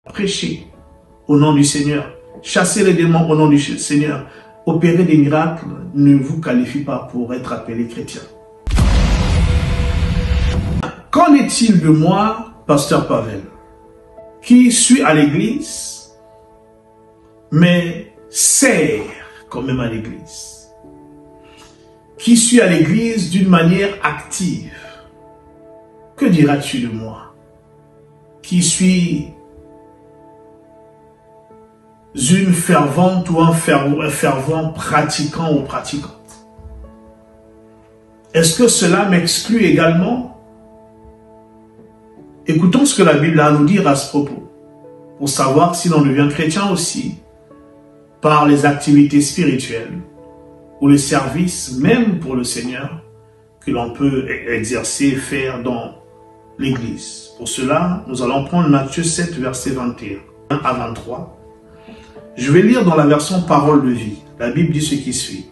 Prêcher au nom du Seigneur, chasser les démons au nom du Seigneur, opérer des miracles ne vous qualifie pas pour être appelé chrétien. Qu'en est-il de moi, pasteur Pavel, qui suis à l'église, mais sert quand même à l'église, qui suis à l'église d'une manière active? Que diras-tu de moi, qui suis une fervente ou un fervent pratiquant ou pratiquante? Est-ce que cela m'exclut également? Écoutons ce que la Bible a à nous dire à ce propos, pour savoir si l'on devient chrétien aussi par les activités spirituelles ou les services, même pour le Seigneur, que l'on peut exercer et faire dans l'Église. Pour cela, nous allons prendre Matthieu 7, verset 21 à 23. Je vais lire dans la version Parole de vie. La Bible dit ce qui suit.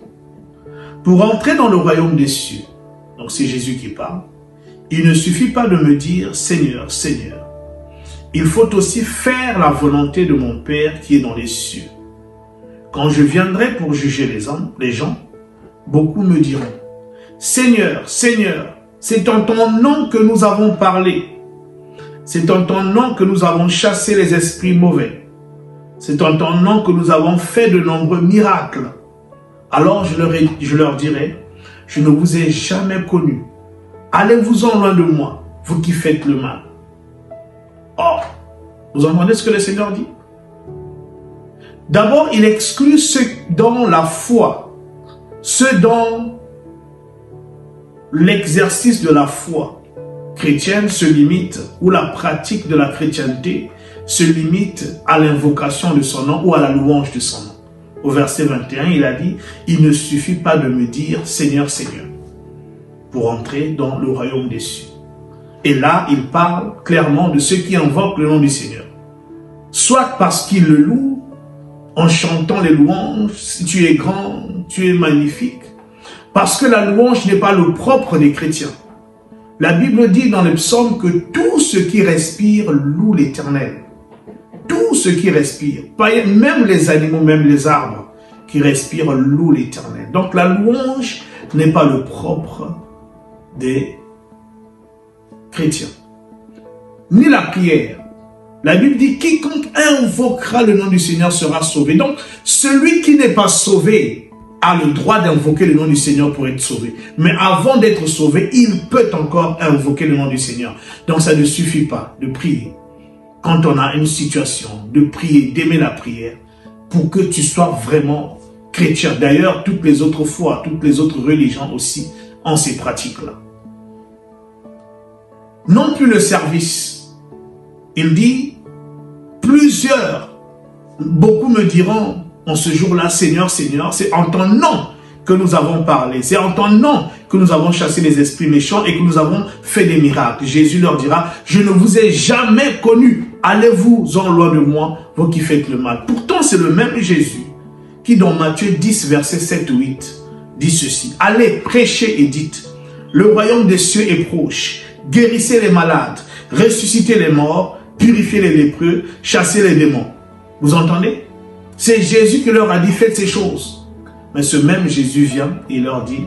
Pour entrer dans le royaume des cieux, donc c'est Jésus qui parle, il ne suffit pas de me dire Seigneur, Seigneur. Il faut aussi faire la volonté de mon Père qui est dans les cieux. Quand je viendrai pour juger les gens, beaucoup me diront Seigneur, Seigneur, c'est en ton nom que nous avons parlé. C'est en ton nom que nous avons chassé les esprits mauvais. C'est en ton nom que nous avons fait de nombreux miracles. Alors je leur dirai, je ne vous ai jamais connu. Allez-vous-en loin de moi, vous qui faites le mal. Oh, vous entendez ce que le Seigneur dit? D'abord, il exclut ceux dans la foi, ceux dans l'exercice de la foi chrétienne se limite, ou la pratique de la chrétienté se limite à l'invocation de son nom ou à la louange de son nom. Au verset 21, il a dit, il ne suffit pas de me dire Seigneur, Seigneur, pour entrer dans le royaume des cieux. Et là, il parle clairement de ceux qui invoquent le nom du Seigneur. Soit parce qu'ils le louent, en chantant les louanges, si tu es grand, tu es magnifique. Parce que la louange n'est pas le propre des chrétiens. La Bible dit dans le psaume que tout ce qui respire loue l'Éternel. Tout ce qui respire, même les animaux, même les arbres qui respirent louent l'Éternel. Donc la louange n'est pas le propre des chrétiens. Ni la prière. La Bible dit quiconque invoquera le nom du Seigneur sera sauvé. Donc celui qui n'est pas sauvé a le droit d'invoquer le nom du Seigneur pour être sauvé. Mais avant d'être sauvé, il peut encore invoquer le nom du Seigneur. Donc ça ne suffit pas de prier. Quand on a une situation, de prier, d'aimer la prière, pour que tu sois vraiment chrétien. D'ailleurs, toutes les autres foi, toutes les autres religions aussi ont ces pratiques-là. Non plus le service. Il dit, beaucoup me diront en ce jour-là, Seigneur, Seigneur, c'est en ton nom que nous avons parlé. C'est en ton nom que nous avons chassé les esprits méchants et que nous avons fait des miracles. Jésus leur dira, je ne vous ai jamais connu. Allez-vous-en loin de moi, vous qui faites le mal. Pourtant, c'est le même Jésus qui, dans Matthieu 10, versets 7 ou 8, dit ceci. Allez, prêchez et dites, le royaume des cieux est proche. Guérissez les malades, ressuscitez les morts, purifiez les lépreux, chassez les démons. Vous entendez? C'est Jésus qui leur a dit, faites ces choses. Mais ce même Jésus vient et il leur dit,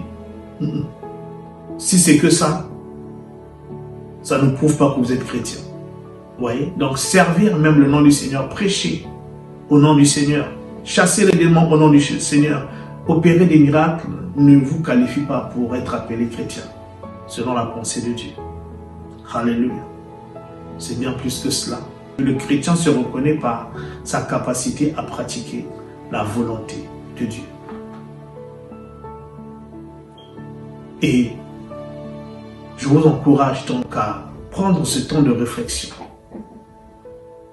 si c'est que ça ne prouve pas que vous êtes chrétien. Vous voyez? Donc servir même le nom du Seigneur, prêcher au nom du Seigneur, chasser les démons au nom du Seigneur, opérer des miracles ne vous qualifie pas pour être appelé chrétien, selon la pensée de Dieu. Alléluia. C'est bien plus que cela. Le chrétien se reconnaît par sa capacité à pratiquer la volonté de Dieu. Et je vous encourage donc à prendre ce temps de réflexion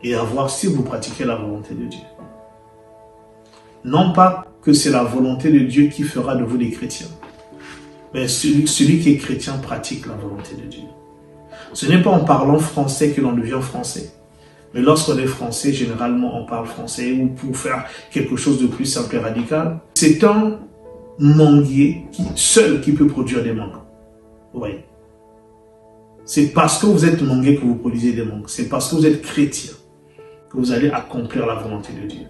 et à voir si vous pratiquez la volonté de Dieu. Non pas que c'est la volonté de Dieu qui fera de vous des chrétiens, mais celui qui est chrétien pratique la volonté de Dieu. Ce n'est pas en parlant français que l'on devient français. Mais lorsqu'on est français, généralement on parle français, ou pour faire quelque chose de plus simple et radical. C'est un manguier seul qui peut produire des mangues. Vous voyez? C'est parce que vous êtes manguier que vous produisez des mangues. C'est parce que vous êtes chrétien que vous allez accomplir la volonté de Dieu.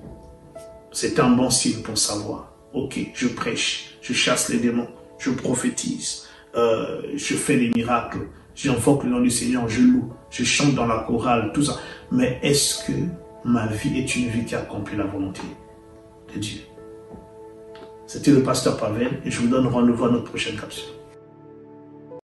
C'est un bon signe pour savoir. Ok, je prêche, je chasse les démons, je prophétise, je fais des miracles, j'invoque le nom du Seigneur, je loue, je chante dans la chorale, tout ça. Mais est-ce que ma vie est une vie qui accomplit la volonté de Dieu? C'était le pasteur Pavel et je vous donne rendez-vous à notre prochaine capsule.